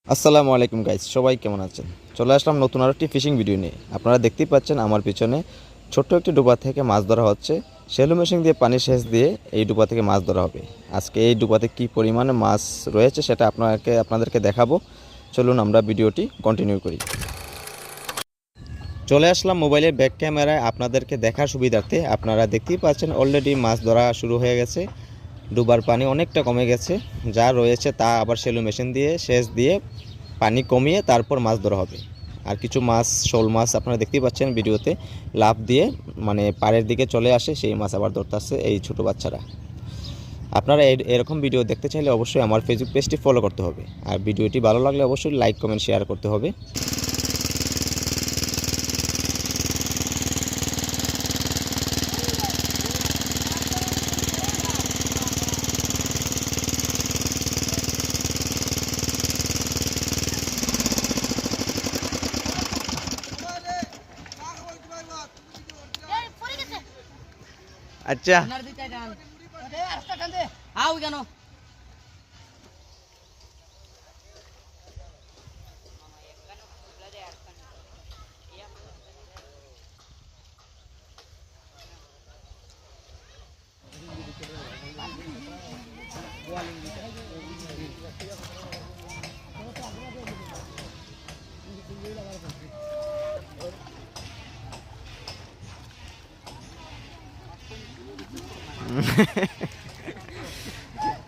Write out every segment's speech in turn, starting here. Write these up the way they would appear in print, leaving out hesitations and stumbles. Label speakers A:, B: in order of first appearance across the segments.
A: আসসালামু আলাইকুম গাইস, সবাই কেমন আছেন? চলে আসলাম নতুন আরেকটি ফিশিং ভিডিও নিয়ে। আপনারা দেখতেই পাচ্ছেন আমার পিছনে ছোট্ট একটি ডোবা থেকে মাছ ধরা হচ্ছে। শ্যালো মেশিন দিয়ে পানি সেচ দিয়ে এই ডোবা থেকে মাছ ধরা হবে। আজকে এই ডোবাতে কী পরিমাণে মাছ রয়েছে সেটা আপনাদেরকে দেখাবো। চলুন আমরা ভিডিওটি কন্টিনিউ করি। চলে আসলাম মোবাইলের ব্যাক ক্যামেরায় আপনাদেরকে দেখার সুবিধার্থে। আপনারা দেখতেই পাচ্ছেন অলরেডি মাছ ধরা শুরু হয়ে গেছে। ডোবার পানি অনেকটা কমে গেছে, যা রয়েছে তা আবার শ্যালো মেশিন দিয়ে সেচ দিয়ে পানি কমিয়ে তারপর মাছ ধরা হবে। আর কিছু মাছ, শোল মাছ আপনারা দেখতেই পাচ্ছেন ভিডিওতে লাফ দিয়ে মানে পাড়ের দিকে চলে আসে, সেই মাছ আবার ধরতে আসছে এই ছোটো বাচ্চারা। আপনারা এরকম ভিডিও দেখতে চাইলে অবশ্যই আমার ফেসবুক পেজটি ফলো করতে হবে। আর ভিডিওটি ভালো লাগলে অবশ্যই লাইক, কমেন্ট, শেয়ার করতে হবে। আচ্ছা,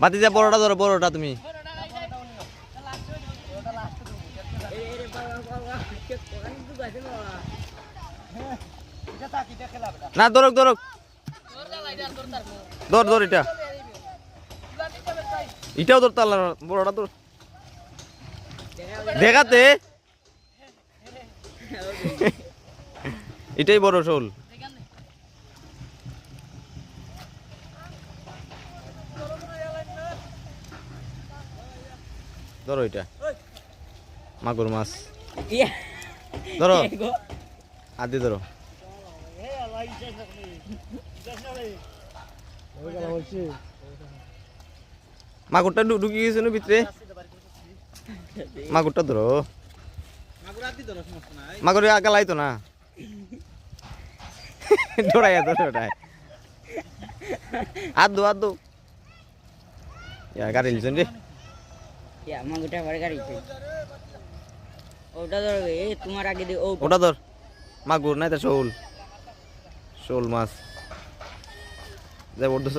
A: বাতিজা বড়টা ধরো, বড়টা তুমি। না ধরক ধরক, ধর ধর, এটা এটাও ধরতে আল্লাহ, বড়টা ধর দেখাতে। এটাই বড় শোল। ধরো, এটা মাগুর মাছ। ধরো, আদি ধরো। মাগুরটা ঢুকে গেছে না ভিতরে। মাগুরটা ধরো, মাগুর আগে লাইতো না। দৌড়াই দৌড়াই, আর দো আর দো। গাড়ি লিছেন রে।
B: মাগুরটা আবার গাড়ি ওটা ধর, তোমার আগে দিয়ে
A: ওটা ধর। মাগুর নাই, তা শোল, শোল মাছ জবরদস্ত।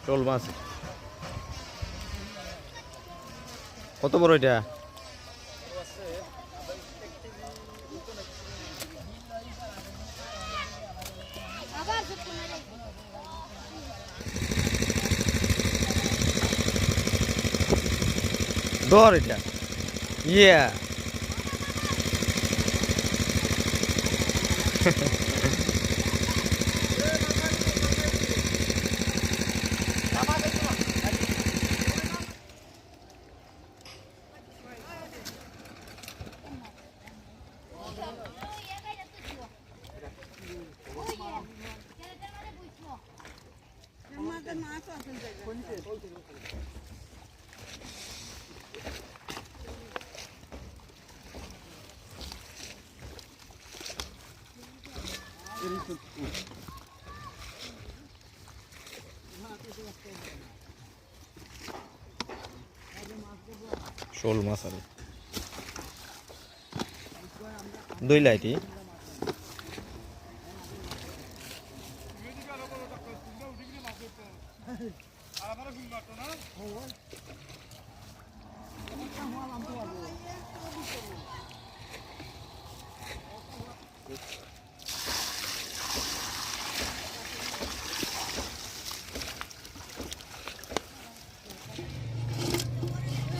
A: শোল মাছ কত বড় এটা? ধর এটা, ইয়া শোল মাছ আর দুই লাইটি।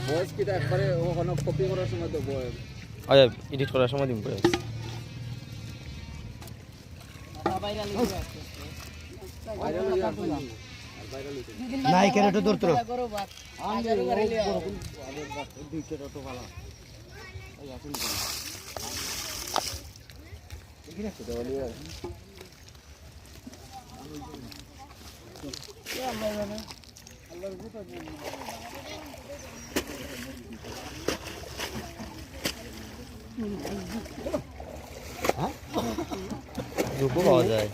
C: ভয়েস কি একবারে ওখানে কপি করার সময় তো
A: আচ্ছা, এডিট করার সময় দিন করে
C: ভাইরাল
D: নাই কেন একটু দূর তো
A: রূপও পাওয়া যায়।